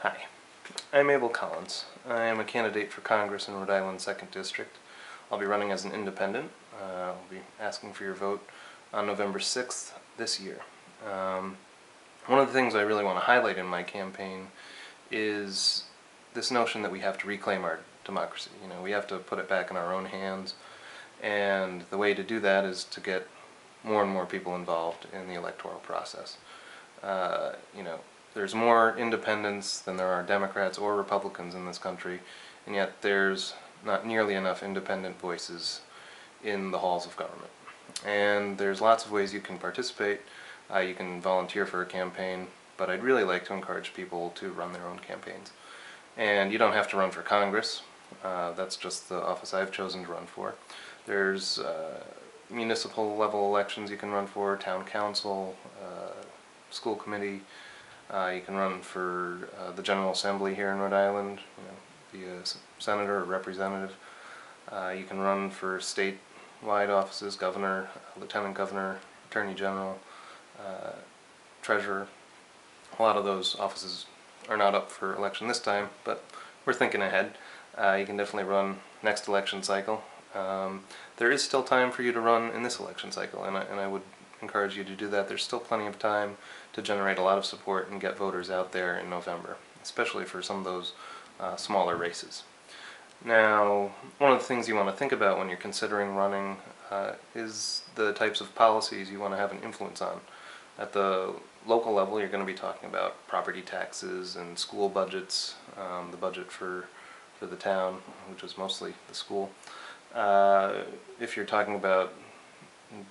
Hi, I'm Abel. I am a candidate for Congress in Rhode Island's 2nd District. I'll be running as an independent. I'll be asking for your vote on November 6th this year. One of the things I really want to highlight in my campaign is this notion that we have to reclaim our democracy. We have to put it back in our own hands, and the way to do that is to get more and more people involved in the electoral process. There's more independents than there are Democrats or Republicans in this country, and yet there's not nearly enough independent voices in the halls of government. And there's lots of ways you can participate. You can volunteer for a campaign, but I'd really like to encourage people to run their own campaigns. And you don't have to run for Congress. That's just the office I've chosen to run for. There's municipal level elections you can run for, town council, school committee. You can run for the General Assembly here in Rhode Island, be a senator or representative. You can run for statewide offices, governor, lieutenant governor, attorney general, treasurer. A lot of those offices are not up for election this time, but we're thinking ahead. You can definitely run next election cycle. There is still time for you to run in this election cycle, and I would encourage you to do that. There's still plenty of time to generate a lot of support and get voters out there in November, especially for some of those smaller races. Now, one of the things you want to think about when you're considering running is the types of policies you want to have an influence on. At the local level, you're going to be talking about property taxes and school budgets, the budget for the town, which is mostly the school. If you're talking about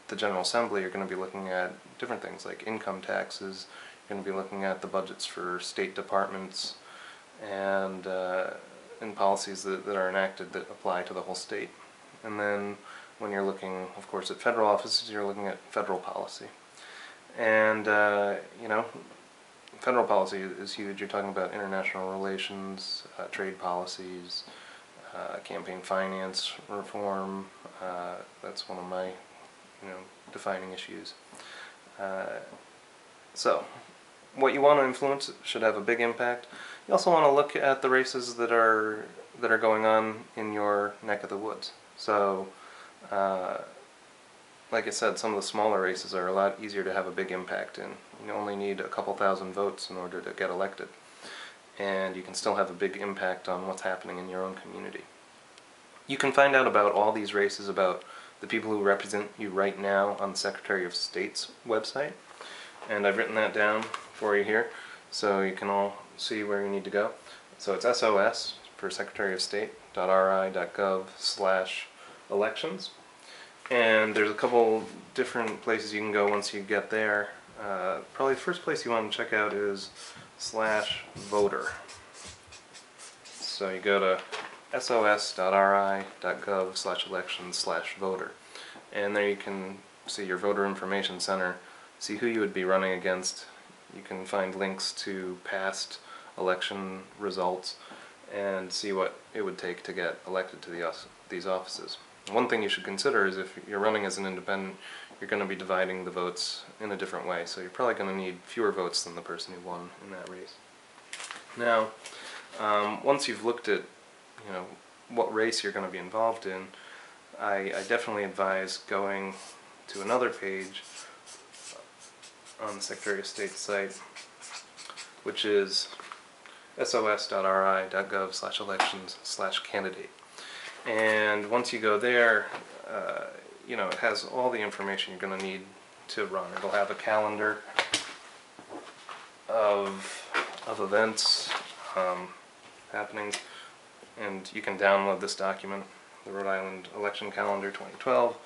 the General Assembly, you're going to be looking at different things like income taxes. You're going to be looking at the budgets for state departments and policies that are enacted that apply to the whole state. And then when you're looking, of course, at federal offices, you're looking at federal policy. And, federal policy is huge. You're talking about international relations, trade policies, campaign finance reform. That's one of my defining issues. So, what you want to influence should have a big impact. You also want to look at the races that are going on in your neck of the woods. So, like I said, some of the smaller races are a lot easier to have a big impact in. You only need a couple thousand votes in order to get elected, and you can still have a big impact on what's happening in your own community. You can find out about all these races, about the people who represent you right now, on the Secretary of State's website, and I've written that down for you here so you can all see where you need to go. So it's SOS for Secretary of State.ri.gov/elections, and there's a couple different places you can go once you get there. Probably the first place you want to check out is /voter. So you go to sos.ri.gov/elections/voter, and there you can see your voter information center, see who you would be running against. You can find links to past election results and see what it would take to get elected to these offices. One thing you should consider is if you're running as an independent, you're going to be dividing the votes in a different way, so you're probably going to need fewer votes than the person who won in that race. Now, once you've looked at what race you're going to be involved in, I definitely advise going to another page on the Secretary of State's site, which is sos.ri.gov/elections/candidate. And once you go there, it has all the information you're going to need to run. It'll have a calendar of events, happenings, and you can download this document, the Rhode Island Election Calendar 2012.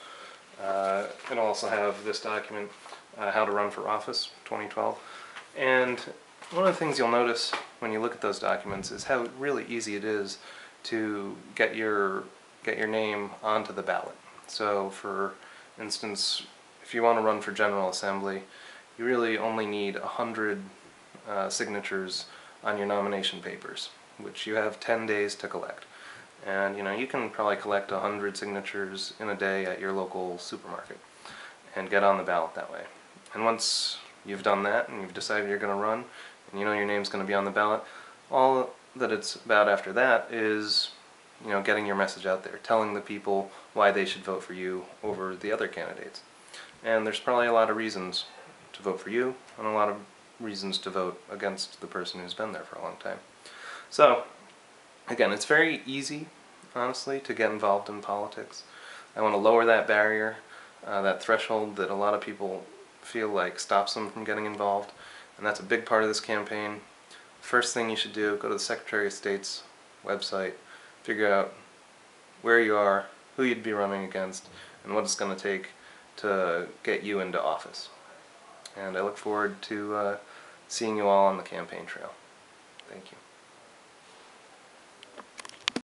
It'll also have this document, How to Run for Office 2012. And one of the things you'll notice when you look at those documents is how really easy it is to get your name onto the ballot. So for instance, if you want to run for General Assembly, you really only need 100 signatures on your nomination papers, which you have 10 days to collect. And you can probably collect 100 signatures in a day at your local supermarket and get on the ballot that way. And once you've done that and you've decided you're going to run, and your name's going to be on the ballot, All that it's about after that is, getting your message out there, telling the people why they should vote for you over the other candidates. And there's probably a lot of reasons to vote for you, and a lot of reasons to vote against the person who's been there for a long time. So, again, it's very easy, honestly, to get involved in politics. I want to lower that barrier, that threshold that a lot of people feel like stops them from getting involved, and that's a big part of this campaign. First thing you should do, go to the Secretary of State's website, figure out where you are, who you'd be running against, and what it's going to take to get you into office. And I look forward to seeing you all on the campaign trail. Thank you.